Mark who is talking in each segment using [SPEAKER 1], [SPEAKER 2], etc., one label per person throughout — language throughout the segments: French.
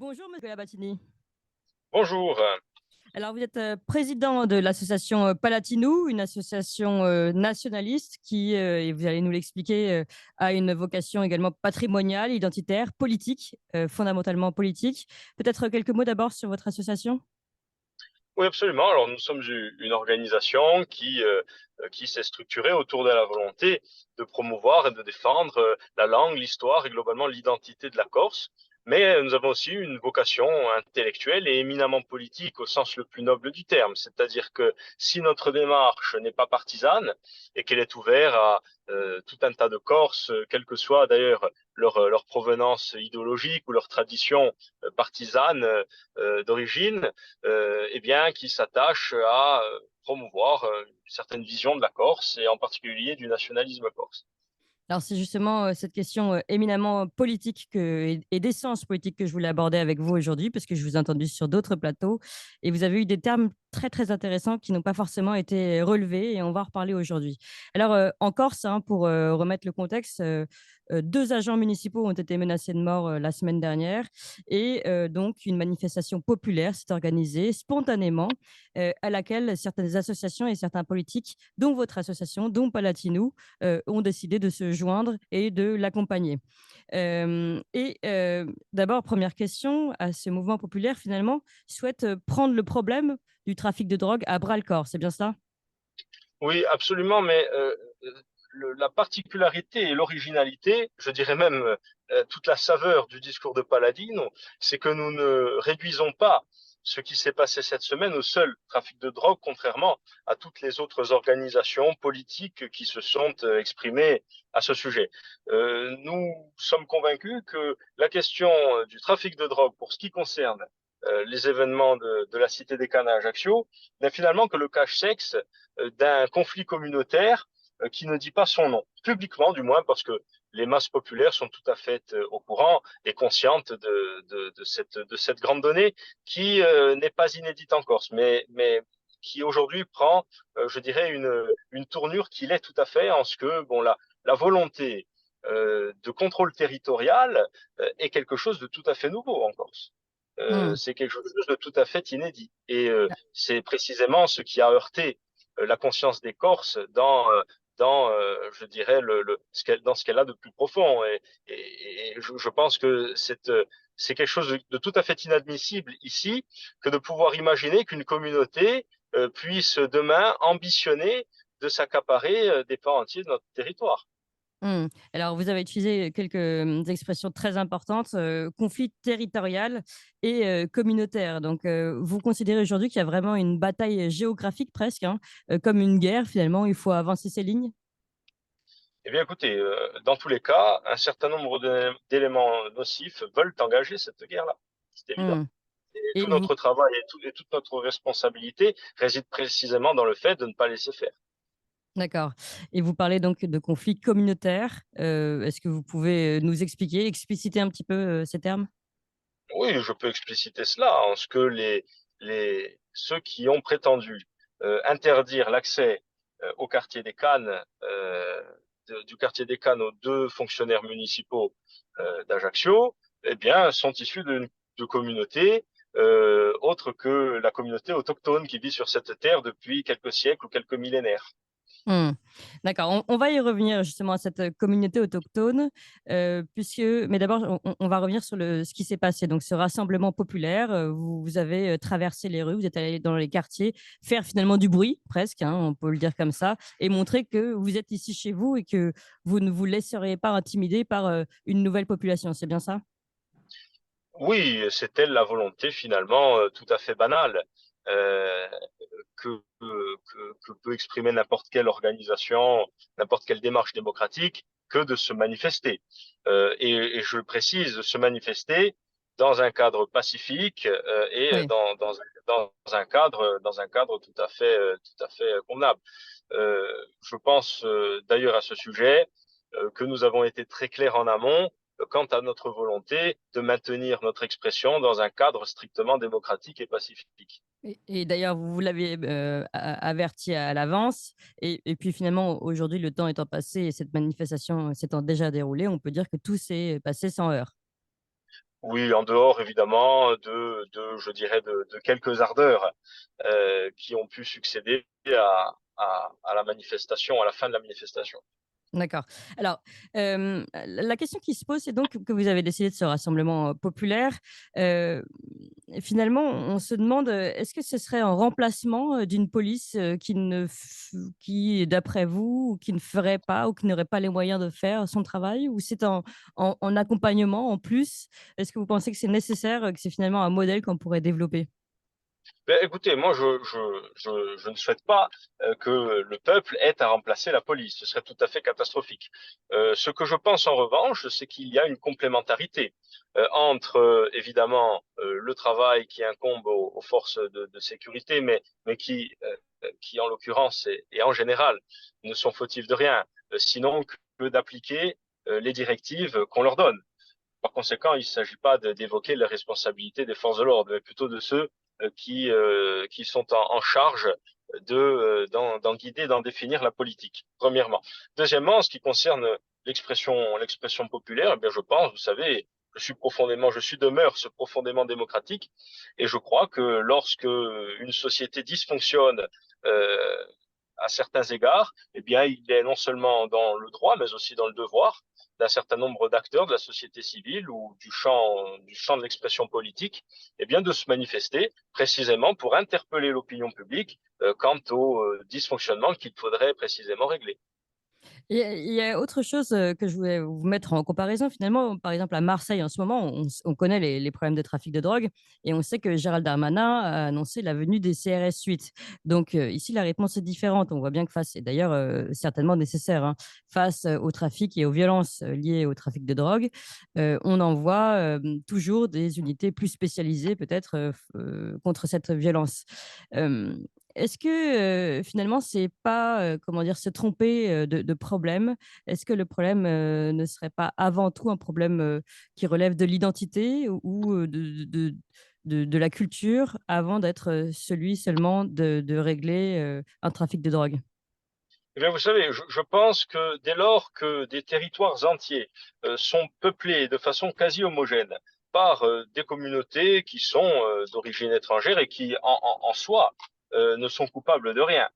[SPEAKER 1] Bonjour, monsieur Labatini.
[SPEAKER 2] Bonjour.
[SPEAKER 1] Alors, vous êtes président de l'association Palatinou, une association nationaliste qui, et vous allez nous l'expliquer, a une vocation également patrimoniale, identitaire, politique, fondamentalement politique. Peut-être quelques mots d'abord sur votre association.
[SPEAKER 2] Oui, absolument. Alors, nous sommes une organisation qui s'est structurée autour de la volonté de promouvoir et de défendre la langue, l'histoire et globalement l'identité de la Corse. Mais nous avons aussi une vocation intellectuelle et éminemment politique au sens le plus noble du terme. C'est-à-dire que si notre démarche n'est pas partisane et qu'elle est ouverte à tout un tas de Corses, quelle que soit d'ailleurs leur provenance idéologique ou leur tradition partisane d'origine, eh bien, qui s'attache à promouvoir une certaine vision de la Corse et en particulier du nationalisme corse.
[SPEAKER 1] Alors, c'est justement cette question éminemment politique et d'essence politique que je voulais aborder avec vous aujourd'hui, parce que je vous ai entendu sur d'autres plateaux et vous avez eu des termes très, très intéressants qui n'ont pas forcément été relevés et on va en reparler aujourd'hui. Alors, en Corse, hein, pour remettre le contexte, deux agents municipaux ont été menacés de mort la semaine dernière et donc une manifestation populaire s'est organisée spontanément à laquelle certaines associations et certains politiques, dont votre association, dont Palatinou, ont décidé de se joindre et de l'accompagner. D'abord, première question, à ce mouvement populaire, finalement, souhaite prendre le problème du trafic de drogue à bras le corps, c'est bien ça?
[SPEAKER 2] Oui, absolument, mais la particularité et l'originalité, je dirais même toute la saveur du discours de Paladino, c'est que nous ne réduisons pas ce qui s'est passé cette semaine au seul trafic de drogue, contrairement à toutes les autres organisations politiques qui se sont exprimées à ce sujet. Nous sommes convaincus que la question du trafic de drogue, pour ce qui concerne les événements de la Cité des Cannes à Ajaccio, n'est finalement que le cache-sexe d'un conflit communautaire qui ne dit pas son nom, publiquement du moins, parce que les masses populaires sont tout à fait au courant et conscientes de cette grande donnée qui n'est pas inédite en Corse, mais qui aujourd'hui prend, je dirais, une tournure qui l'est tout à fait en ce que bon, la volonté de contrôle territorial est quelque chose de tout à fait nouveau en Corse.
[SPEAKER 1] Hmm.
[SPEAKER 2] C'est quelque chose de tout à fait inédit. Et c'est précisément ce qui a heurté la conscience des Corses je dirais, dans ce qu'elle a de plus profond. Et je pense que c'est quelque chose de tout à fait inadmissible ici que de pouvoir imaginer qu'une communauté puisse demain ambitionner de s'accaparer des pans entiers de notre territoire.
[SPEAKER 1] Alors, vous avez utilisé quelques expressions très importantes, conflit territorial et communautaire. Donc, vous considérez aujourd'hui qu'il y a vraiment une bataille géographique presque, hein, comme une guerre finalement, il faut avancer ses lignes?
[SPEAKER 2] Eh bien, écoutez, dans tous les cas, un certain nombre d'éléments nocifs veulent engager cette guerre-là. C'est évident.
[SPEAKER 1] Mmh.
[SPEAKER 2] Et
[SPEAKER 1] Et
[SPEAKER 2] tout
[SPEAKER 1] vous
[SPEAKER 2] notre travail et toute notre responsabilité réside précisément dans le fait de ne pas laisser faire.
[SPEAKER 1] D'accord, et vous parlez donc de conflits communautaires. Est-ce que vous pouvez, nous expliquer, expliciter un petit peu, ces termes?
[SPEAKER 2] Oui, je peux expliciter cela en ce que ceux qui ont prétendu interdire l'accès au quartier des Cannes, du quartier des Cannes aux deux fonctionnaires municipaux d'Ajaccio, eh bien, sont issus de communautés autres que la communauté autochtone qui vit sur cette terre depuis quelques siècles ou quelques millénaires.
[SPEAKER 1] Mmh. D'accord, on va y revenir justement à cette communauté autochtone, puisque mais d'abord on va revenir sur ce qui s'est passé. Donc ce rassemblement populaire, vous avez, traversé les rues, vous êtes allé dans les quartiers, faire finalement du bruit presque, hein, on peut le dire comme ça, et montrer que vous êtes ici chez vous et que vous ne vous laisseriez pas intimider par, une nouvelle population, c'est bien ça?
[SPEAKER 2] Oui, c'était la volonté finalement tout à fait banale euh, que peut exprimer n'importe quelle organisation, n'importe quelle démarche démocratique, que de se manifester. Et je le précise, se manifester dans un cadre pacifique et
[SPEAKER 1] Oui.
[SPEAKER 2] dans un cadre tout à fait convenable. Je pense d'ailleurs à ce sujet que nous avons été très clairs en amont quant à notre volonté de maintenir notre expression dans un cadre strictement démocratique et pacifique.
[SPEAKER 1] Et d'ailleurs, vous l'avez, averti à l'avance et puis finalement, aujourd'hui, le temps étant passé et cette manifestation s'étant déjà déroulée, on peut dire que tout s'est passé sans heurts.
[SPEAKER 2] Oui, en dehors évidemment je dirais, de quelques ardeurs qui ont pu succéder à la manifestation, à la fin de la manifestation.
[SPEAKER 1] D'accord. Alors, la question qui se pose, c'est donc que vous avez décidé de ce rassemblement populaire. Euh, Finalement, on se demande, est-ce que ce serait en remplacement d'une police qui, d'après vous, qui ne ferait pas ou qui n'aurait pas les moyens de faire son travail, ou c'est en accompagnement en plus? Est-ce que vous pensez que c'est nécessaire, que c'est finalement un modèle qu'on pourrait développer?
[SPEAKER 2] Ben, écoutez, moi, je ne souhaite pas que le peuple ait à remplacer la police. Ce serait tout à fait catastrophique. Ce que je pense en revanche, c'est qu'il y a une complémentarité entre, évidemment, le travail qui incombe aux forces de sécurité, mais qui, en l'occurrence et en général, ne sont fautifs de rien, sinon que d'appliquer les directives qu'on leur donne. Par conséquent, il ne s'agit pas d'évoquer les responsabilités des forces de l'ordre, mais plutôt de ceux qui sont en charge d'en guider, d'en définir la politique, premièrement. Deuxièmement, en ce qui concerne l'expression populaire, eh bien, je pense, vous savez, je suis de mœurs profondément démocratique, et je crois que lorsque une société dysfonctionne euh, à certains égards, eh bien, il est non seulement dans le droit, mais aussi dans le devoir d'un certain nombre d'acteurs de la société civile ou du champ de l'expression politique, eh bien, de se manifester précisément pour interpeller l'opinion publique quant aux dysfonctionnements qu'il faudrait précisément régler.
[SPEAKER 1] Il y a autre chose que je voulais vous mettre en comparaison. Finalement, par exemple, à Marseille, en ce moment, on connaît les problèmes de trafic de drogue et on sait que Gérald Darmanin a annoncé la venue des CRS 8. Donc, ici, la réponse est différente. On voit bien que et d'ailleurs, certainement nécessaire, hein, face au trafic et aux violences liées au trafic de drogue, on envoie toujours des unités plus spécialisées, peut-être, contre cette violence. Euh, Est-ce que finalement, c'est pas, comment dire, se tromper de problème? Est-ce que le problème ne serait pas avant tout un problème qui relève de l'identité ou de la culture avant d'être celui seulement de régler un trafic de drogue?
[SPEAKER 2] Eh bien, vous savez, je pense que dès lors que des territoires entiers sont peuplés de façon quasi homogène par des communautés qui sont d'origine étrangère et qui, en soi, ne sont coupables de rien,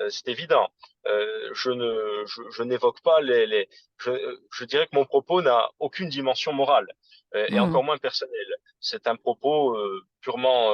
[SPEAKER 2] c'est évident. Je n'évoque pas je dirais que mon propos n'a aucune dimension morale et
[SPEAKER 1] Mmh.
[SPEAKER 2] encore moins personnelle. C'est un propos purement,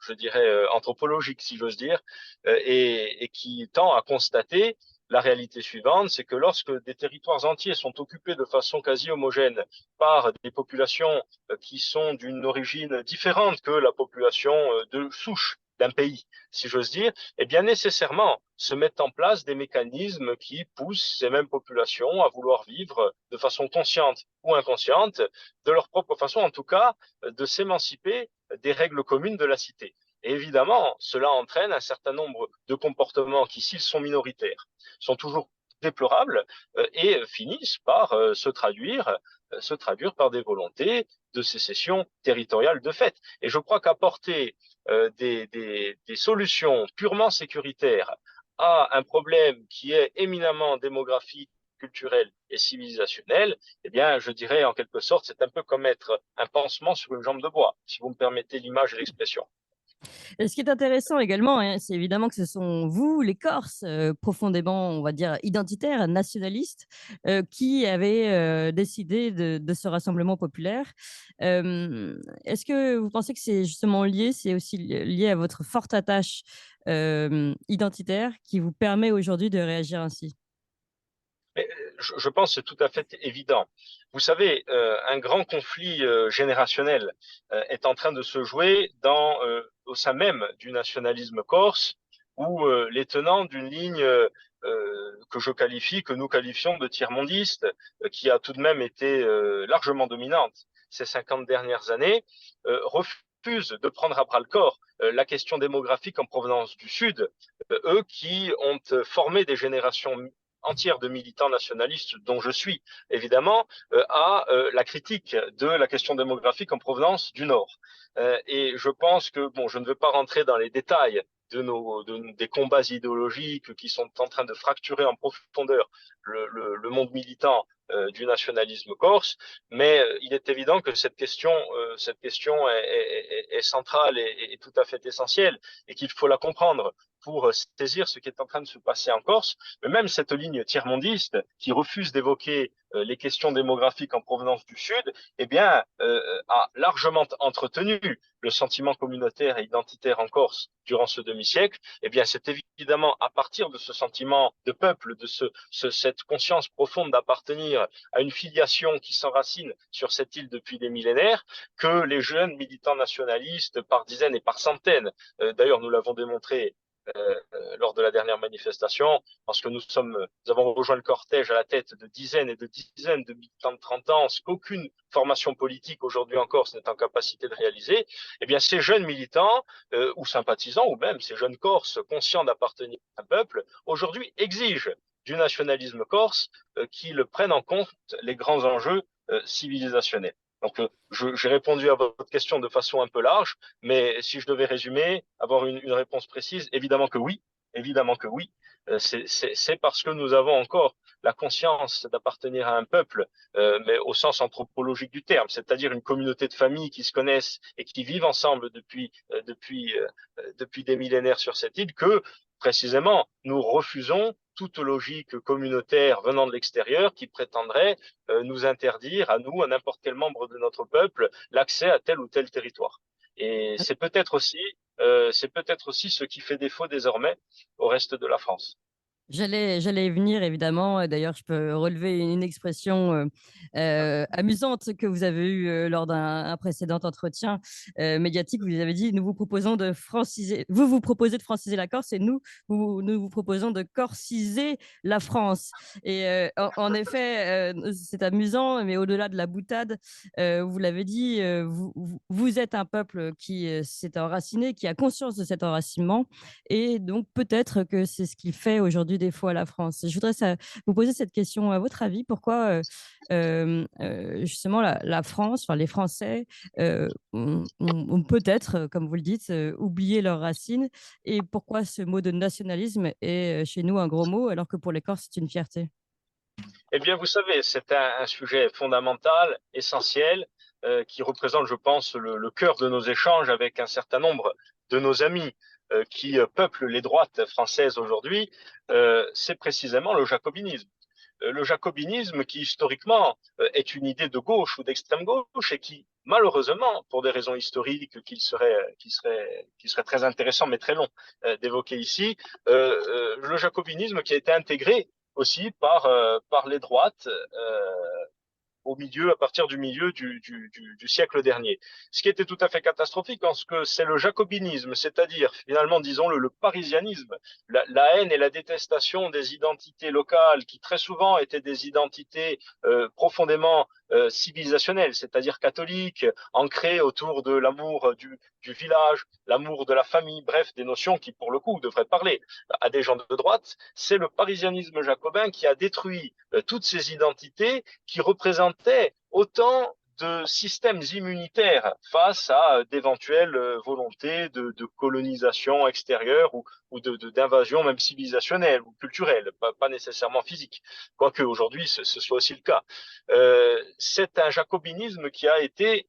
[SPEAKER 2] je dirais, anthropologique, si j'ose dire, et qui tend à constater la réalité suivante, c'est que lorsque des territoires entiers sont occupés de façon quasi homogène par des populations qui sont d'une origine différente que la population de souche d'un pays, si j'ose dire, eh bien nécessairement se mettent en place des mécanismes qui poussent ces mêmes populations à vouloir vivre de façon consciente ou inconsciente, de leur propre façon en tout cas, de s'émanciper des règles communes de la cité. Et évidemment, cela entraîne un certain nombre de comportements qui, s'ils sont minoritaires, sont toujours déplorables et finissent par se traduire par des volontés de sécession territoriale de fait. Et je crois qu'apporter des solutions purement sécuritaires à un problème qui est éminemment démographique, culturel et civilisationnel, eh bien, je dirais en quelque sorte, c'est un peu comme mettre un pansement sur une jambe de bois, si vous me permettez l'image et l'expression.
[SPEAKER 1] Et ce qui est intéressant également, hein, c'est évidemment que ce sont vous, les Corses, profondément, on va dire, identitaires, nationalistes, qui avez décidé de ce rassemblement populaire. Est-ce que vous pensez que c'est justement lié, c'est aussi lié à votre forte attache identitaire qui vous permet aujourd'hui de réagir ainsi?
[SPEAKER 2] Mais je pense que c'est tout à fait évident. Vous savez, un grand conflit générationnel est en train de se jouer au sein même du nationalisme corse, où les tenants d'une ligne que nous qualifions de tiers-mondiste, qui a tout de même été largement dominante ces 50 dernières années, refusent de prendre à bras le corps la question démographique en provenance du Sud, eux qui ont formé des générations entière de militants nationalistes, dont je suis évidemment, à la critique de la question démographique en provenance du Nord. Et je pense que, bon, je ne veux pas rentrer dans les détails des combats idéologiques qui sont en train de fracturer en profondeur le monde militant du nationalisme corse, mais il est évident que cette question est centrale et tout à fait essentielle et qu'il faut la comprendre pour saisir ce qui est en train de se passer en Corse. Mais même cette ligne tiers-mondiste qui refuse d'évoquer les questions démographiques en provenance du Sud, eh bien, a largement entretenu le sentiment communautaire et identitaire en Corse durant ce demi-siècle. Eh bien, c'est évidemment à partir de ce sentiment de peuple, de cette conscience profonde d'appartenir à une filiation qui s'enracine sur cette île depuis des millénaires, que les jeunes militants nationalistes, par dizaines et par centaines, d'ailleurs nous l'avons démontré lors de la dernière manifestation, parce que nous avons rejoint le cortège à la tête de dizaines et de dizaines de militants de 30 ans, ce qu'aucune formation politique aujourd'hui en Corse n'est en capacité de réaliser. Eh bien, ces jeunes militants ou sympathisants, ou même ces jeunes Corses conscients d'appartenir à un peuple, aujourd'hui exigent du nationalisme corse qu'il prenne en compte les grands enjeux civilisationnels. Donc, j'ai répondu à votre question de façon un peu large, mais si je devais résumer, avoir une réponse précise, évidemment que oui, évidemment que oui. C'est parce que nous avons encore la conscience d'appartenir à un peuple, mais au sens anthropologique du terme, c'est-à-dire une communauté de familles qui se connaissent et qui vivent ensemble depuis des millénaires sur cette île, que précisément nous refusons toute logique communautaire venant de l'extérieur qui prétendrait nous interdire, à nous, à n'importe quel membre de notre peuple, l'accès à tel ou tel territoire. Et c'est peut-être aussi ce qui fait défaut désormais au reste de la France.
[SPEAKER 1] J'allais y venir, évidemment. D'ailleurs, je peux relever une expression amusante que vous avez eue lors d'un précédent entretien médiatique. Vous avez dit, nous vous proposons de franciser, vous proposez de franciser la Corse et nous vous proposons de corsiser la France. Et en effet, c'est amusant, mais au-delà de la boutade, vous l'avez dit, vous êtes un peuple qui s'est enraciné, qui a conscience de cet enracinement. Et donc, peut-être que c'est ce qui fait aujourd'hui défaut à la France. Je voudrais vous poser cette question. À votre avis, pourquoi justement la France, enfin les Français, ont peut-être, comme vous le dites, oublié leurs racines, et pourquoi ce mot de nationalisme est chez nous un gros mot alors que pour les Corses, c'est une fierté?
[SPEAKER 2] Eh bien, vous savez, c'est un sujet fondamental, essentiel, qui représente, je pense, le cœur de nos échanges avec un certain nombre de nos amis qui peuplent les droites françaises aujourd'hui. C'est précisément le jacobinisme. Le jacobinisme qui, historiquement, est une idée de gauche ou d'extrême gauche et qui, malheureusement, pour des raisons historiques qui seraient très intéressants mais très longs d'évoquer ici, le jacobinisme qui a été intégré aussi par les droites à partir du milieu du siècle dernier. Ce qui était tout à fait catastrophique, parce que c'est le jacobinisme, c'est-à-dire finalement, disons-le, le parisianisme, la haine et la détestation des identités locales, qui très souvent étaient des identités profondément civilisationnelles, c'est-à-dire catholiques, ancrées autour de l'amour du village, l'amour de la famille, bref, des notions qui, pour le coup, devraient parler à des gens de droite. C'est le parisianisme jacobin qui a détruit toutes ces identités qui représentaient autant de systèmes immunitaires face à d'éventuelles volontés de colonisation extérieure ou d'invasion même civilisationnelle ou culturelle, pas nécessairement physique, quoique aujourd'hui ce soit aussi le cas. C'est un jacobinisme qui a été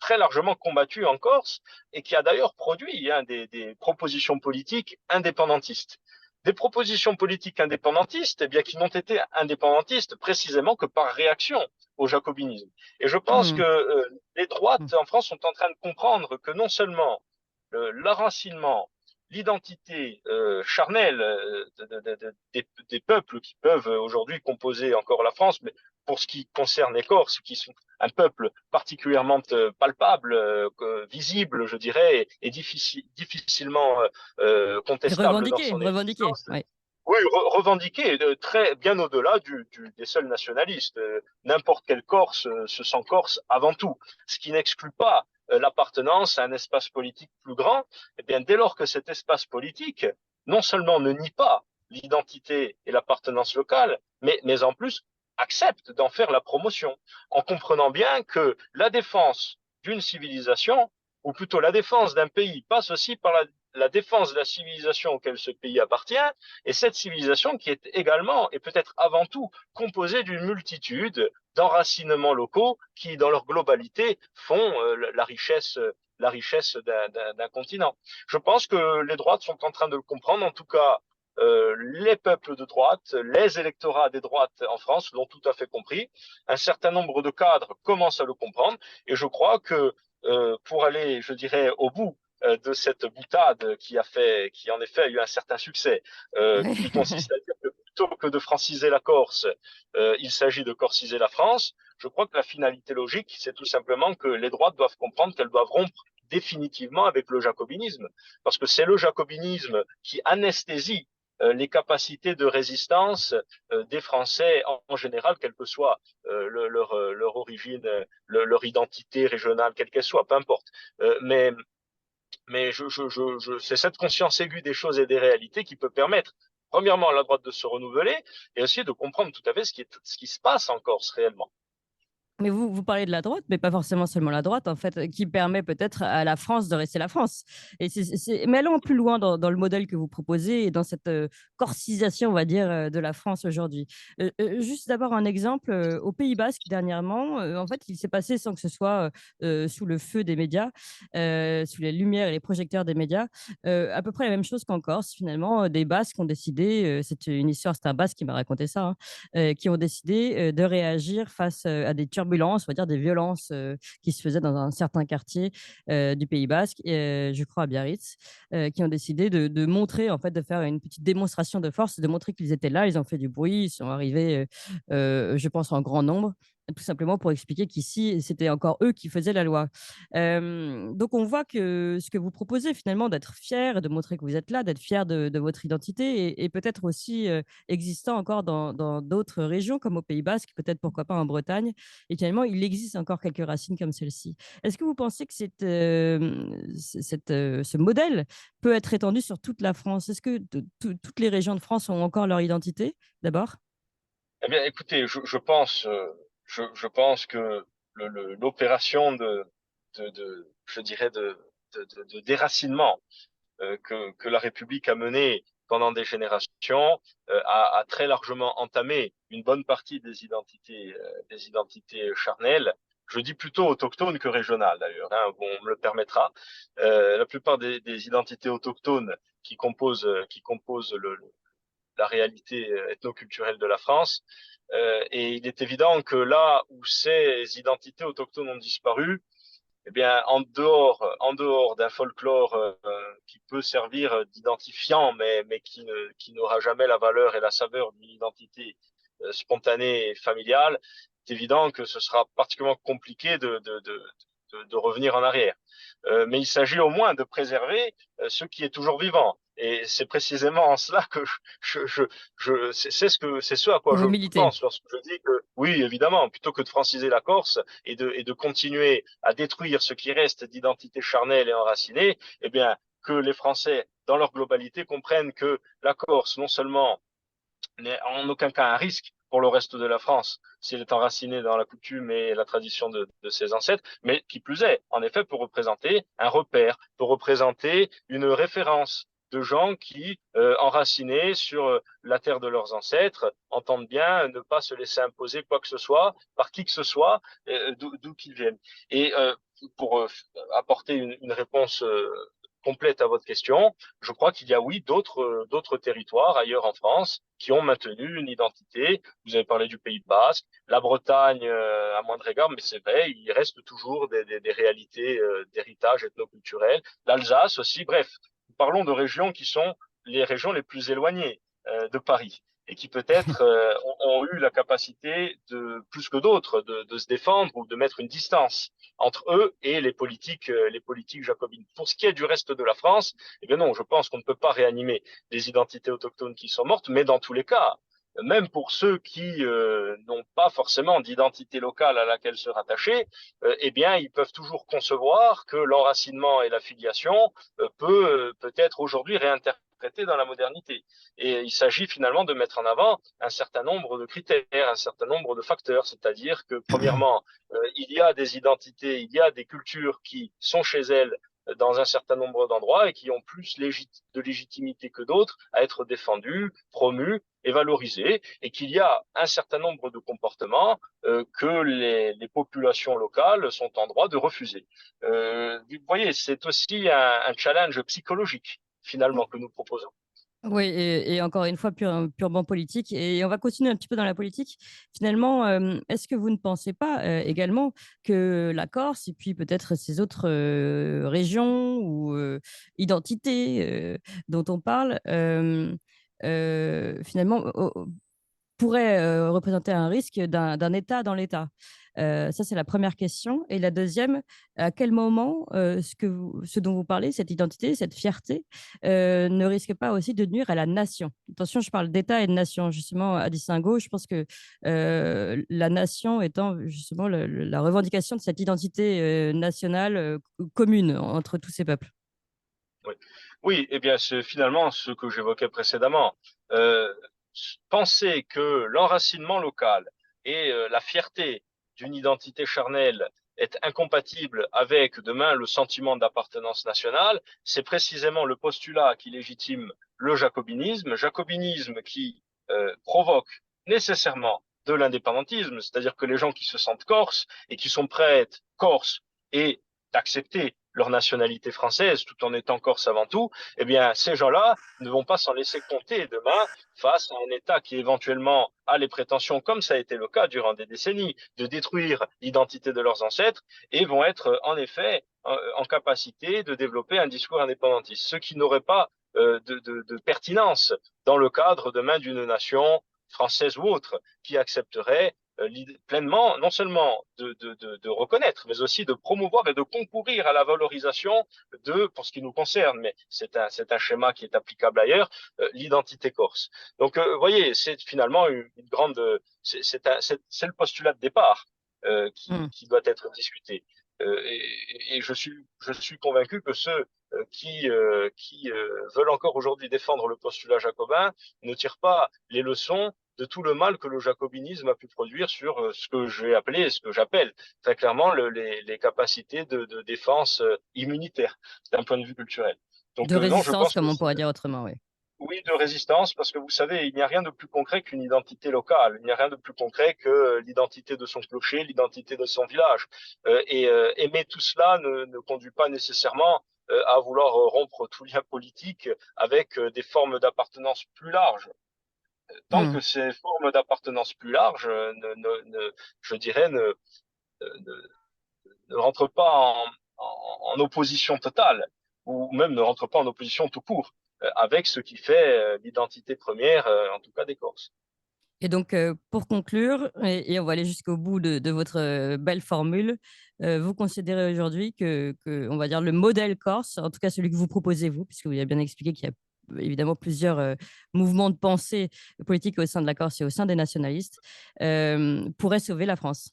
[SPEAKER 2] très largement combattu en Corse et qui a d'ailleurs produit des propositions politiques indépendantistes. Des propositions politiques indépendantistes, eh bien, qui n'ont été indépendantistes précisément que par réaction au jacobinisme. Et je pense que
[SPEAKER 1] Mmh.
[SPEAKER 2] les droites en France sont en train de comprendre que non seulement l'enracinement, l'identité charnelle des peuples qui peuvent aujourd'hui composer encore la France, mais pour ce qui concerne les Corses, qui sont un peuple particulièrement palpable, visible, je dirais, et difficilement
[SPEAKER 1] Et
[SPEAKER 2] contestable dans son
[SPEAKER 1] revendiqué,
[SPEAKER 2] existence.
[SPEAKER 1] oui.
[SPEAKER 2] Oui, revendiqué très bien au-delà des seuls nationalistes. N'importe quel Corse se sent Corse avant tout, ce qui n'exclut pas l'appartenance à un espace politique plus grand. Eh bien, dès lors que cet espace politique, non seulement ne nie pas l'identité et l'appartenance locale, mais en plus accepte d'en faire la promotion, en comprenant bien que la défense d'une civilisation, ou plutôt la défense d'un pays, passe aussi par la défense de la civilisation auquel ce pays appartient, et cette civilisation qui est également, et peut-être avant tout, composée d'une multitude d'enracinements locaux qui, dans leur globalité, font la richesse d'un continent. Je pense que les droites sont en train de le comprendre, en tout cas les peuples de droite, les électorats des droites en France l'ont tout à fait compris. Un certain nombre de cadres commencent à le comprendre et je crois que pour aller, je dirais, au bout de cette boutade qui en effet a eu un certain succès, qui consiste à dire que plutôt que de franciser la Corse, il s'agit de corsiser la France. Je crois que la finalité logique, c'est tout simplement que les droites doivent comprendre qu'elles doivent rompre définitivement avec le jacobinisme, parce que c'est le jacobinisme qui anesthésie les capacités de résistance des Français en général, quelle que soit leur origine, leur identité régionale, quelle qu'elle soit, peu importe. Mais c'est cette conscience aiguë des choses et des réalités qui peut permettre, premièrement, à la droite de se renouveler et aussi de comprendre tout à fait ce qui se passe en Corse réellement.
[SPEAKER 1] Mais vous parlez de la droite, mais pas forcément seulement la droite, en fait, qui permet peut-être à la France de rester la France. Mais allons plus loin dans le modèle que vous proposez et dans cette corcisation, on va dire, de la France aujourd'hui. Juste d'abord un exemple, au Pays Basque, dernièrement, en fait, il s'est passé sans que ce soit sous le feu des médias, sous les lumières et les projecteurs des médias, à peu près la même chose qu'en Corse, finalement. Des Basques ont décidé, c'est une histoire, c'est un Basque qui m'a raconté ça, hein, qui ont décidé de réagir face à des turbulences, on va dire des violences qui se faisaient dans un certain quartier du Pays Basque, je crois à Biarritz, qui ont décidé de montrer, en fait, de faire une petite démonstration de force, de montrer qu'ils étaient là, ils ont fait du bruit, ils sont arrivés, je pense, en grand nombre, tout simplement pour expliquer qu'ici, c'était encore eux qui faisaient la loi. Donc, on voit que ce que vous proposez, finalement, d'être fier, de montrer que vous êtes là, d'être fier de votre identité, et peut-être aussi existant encore dans d'autres régions, comme au Pays Basque, peut-être pourquoi pas en Bretagne, et finalement, il existe encore quelques racines comme celle-ci. Est-ce que vous pensez que ce modèle peut être étendu sur toute la France? Est-ce que toutes les régions de France ont encore leur identité, d'abord?
[SPEAKER 2] Eh bien, écoutez, je pense que l'opération je dirais, de déracinement que la République a menée pendant des générations a très largement entamé une bonne partie des identités charnelles. Je dis plutôt autochtones que régionales d'ailleurs, hein, bon, on me le permettra. La plupart des identités autochtones qui composent la réalité ethnoculturelle de la France. Et il est évident que là où ces identités autochtones ont disparu, eh bien, en dehors d'un folklore qui peut servir d'identifiant, mais qui n'aura jamais la valeur et la saveur d'une identité spontanée et familiale, c'est évident que ce sera particulièrement compliqué de revenir en arrière. Mais il s'agit au moins de préserver ce qui est toujours vivant. Et c'est précisément en cela que c'est ce à quoi je
[SPEAKER 1] Vous militez.
[SPEAKER 2] pense lorsque je dis que, oui, évidemment, plutôt que de franciser la Corse et de continuer à détruire ce qui reste d'identité charnelle et enracinée, eh bien, que les Français, dans leur globalité, comprennent que la Corse, non seulement n'est en aucun cas un risque pour le reste de la France s'il est enraciné dans la coutume et la tradition de ses ancêtres, mais qui plus est, en effet, peut représenter un repère, peut représenter une référence de gens qui, enracinés sur la terre de leurs ancêtres, entendent bien ne pas se laisser imposer quoi que ce soit par qui que ce soit, d'où qu'ils viennent. Et pour apporter une réponse complète à votre question, je crois qu'il y a, oui, d'autres territoires ailleurs en France qui ont maintenu une identité. Vous avez parlé du Pays Basque, la Bretagne à moindre égard, mais c'est vrai, il reste toujours des réalités d'héritage ethnoculturel. L'Alsace aussi, bref, parlons de régions qui sont les régions les plus éloignées de Paris et qui peut-être ont eu la capacité de plus que d'autres de se défendre ou de mettre une distance entre eux et les politiques jacobines. Pour ce qui est du reste de la France, eh bien non, je pense qu'on ne peut pas réanimer des identités autochtones qui sont mortes, mais dans tous les cas, même pour ceux qui n'ont pas forcément d'identité locale à laquelle se rattacher, eh bien, ils peuvent toujours concevoir que l'enracinement et la filiation peut être aujourd'hui réinterprété dans la modernité. Et il s'agit finalement de mettre en avant un certain nombre de critères, un certain nombre de facteurs, c'est-à-dire que, premièrement, il y a des identités, il y a des cultures qui sont chez elles dans un certain nombre d'endroits et qui ont plus de légitimité que d'autres à être défendus, promus et valorisés, et qu'il y a un certain nombre de comportements que les populations locales sont en droit de refuser. Vous voyez, c'est aussi un challenge psychologique finalement que nous proposons.
[SPEAKER 1] Oui, et encore une fois, purement politique. Et on va continuer un petit peu dans la politique. Finalement, est-ce que vous ne pensez pas également que la Corse, et puis peut-être ces autres régions ou identités dont on parle, finalement, pourrait représenter un risque d'un État dans l'État? Ça, c'est la première question. Et la deuxième, à quel moment ce dont vous parlez, cette identité, cette fierté, ne risque pas aussi de nuire à la nation? Attention, je parle d'État et de nation. Justement, à distinguo, je pense que la nation étant justement la revendication de cette identité nationale commune entre tous ces peuples.
[SPEAKER 2] Oui, oui, eh bien, c'est finalement ce que j'évoquais précédemment. Euh, Penser que l'enracinement local et la fierté d'une identité charnelle est incompatible avec demain le sentiment d'appartenance nationale, c'est précisément le postulat qui légitime le jacobinisme qui provoque nécessairement de l'indépendantisme, c'est-à-dire que les gens qui se sentent corses et qui sont prêts à être corses et d'accepter leur nationalité française tout en étant corse avant tout, eh bien, ces gens-là ne vont pas s'en laisser compter demain face à un État qui éventuellement a les prétentions, comme ça a été le cas durant des décennies, de détruire l'identité de leurs ancêtres et vont être en effet en capacité de développer un discours indépendantiste, ce qui n'aurait pas de pertinence dans le cadre demain d'une nation française ou autre qui accepterait pleinement, non seulement de reconnaître, mais aussi de promouvoir et de concourir à la valorisation pour ce qui nous concerne, mais c'est un schéma qui est applicable ailleurs, l'identité corse. Donc, vous voyez, c'est finalement une grande, c'est le postulat de départ
[SPEAKER 1] Hmm.
[SPEAKER 2] qui doit être discuté. Et je suis convaincu que ceux qui veulent encore aujourd'hui défendre le postulat jacobin ne tirent pas les leçons de tout le mal que le jacobinisme a pu produire sur ce que j'ai appelé, ce que j'appelle très clairement les capacités de défense immunitaire d'un point de vue culturel.
[SPEAKER 1] De
[SPEAKER 2] Donc non, je
[SPEAKER 1] résistance,
[SPEAKER 2] pense que
[SPEAKER 1] comme on pourrait dire autrement, oui.
[SPEAKER 2] oui, de résistance, parce que vous savez, il n'y a rien de plus concret qu'une identité locale. Il n'y a rien de plus concret que l'identité de son clocher, l'identité de son village. Aimer tout cela ne conduit pas nécessairement à vouloir rompre tout lien politique avec des formes d'appartenance plus larges. Tant
[SPEAKER 1] Hmm.
[SPEAKER 2] que ces formes d'appartenance plus larges, je dirais, ne rentrent pas en opposition totale, ou même ne rentrent pas en opposition tout court, avec ce qui fait l'identité première, en tout cas des Corses.
[SPEAKER 1] Et donc, pour conclure, et on va aller jusqu'au bout de votre belle formule, vous considérez aujourd'hui on va dire, le modèle corse, en tout cas celui que vous proposez, vous, puisque vous avez bien expliqué qu'il y a évidemment plusieurs mouvements de pensée politique au sein de la Corse et au sein des nationalistes, pourrait sauver la France.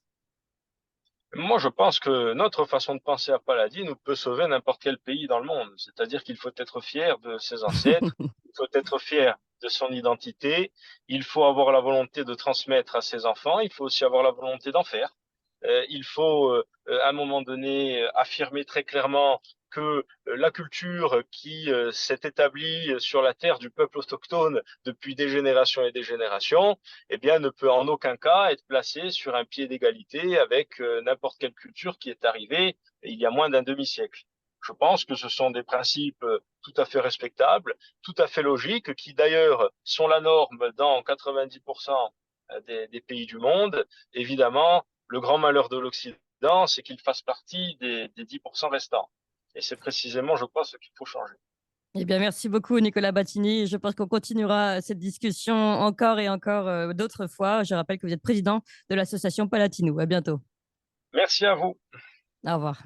[SPEAKER 2] Moi, je pense que notre façon de penser à Paladine nous peut sauver n'importe quel pays dans le monde. C'est-à-dire qu'il faut être fier de ses ancêtres, il faut être fier de son identité, il faut avoir la volonté de transmettre à ses enfants, il faut aussi avoir la volonté d'en faire. Il faut, à un moment donné, affirmer très clairement que la culture qui s'est établie sur la terre du peuple autochtone depuis des générations et des générations, eh bien, ne peut en aucun cas être placée sur un pied d'égalité avec n'importe quelle culture qui est arrivée il y a moins d'un demi-siècle. Je pense que ce sont des principes tout à fait respectables, tout à fait logiques, qui d'ailleurs sont la norme dans 90% des pays du monde. Évidemment, le grand malheur de l'Occident, c'est qu'il fasse partie des 10% restants. Et c'est précisément, je crois, ce qu'il faut changer.
[SPEAKER 1] Eh bien, merci beaucoup, Nicolas Battini. Je pense qu'on continuera cette discussion encore et encore d'autres fois. Je rappelle que vous êtes président de l'association Palatino. À bientôt.
[SPEAKER 2] Merci à vous.
[SPEAKER 1] Au revoir.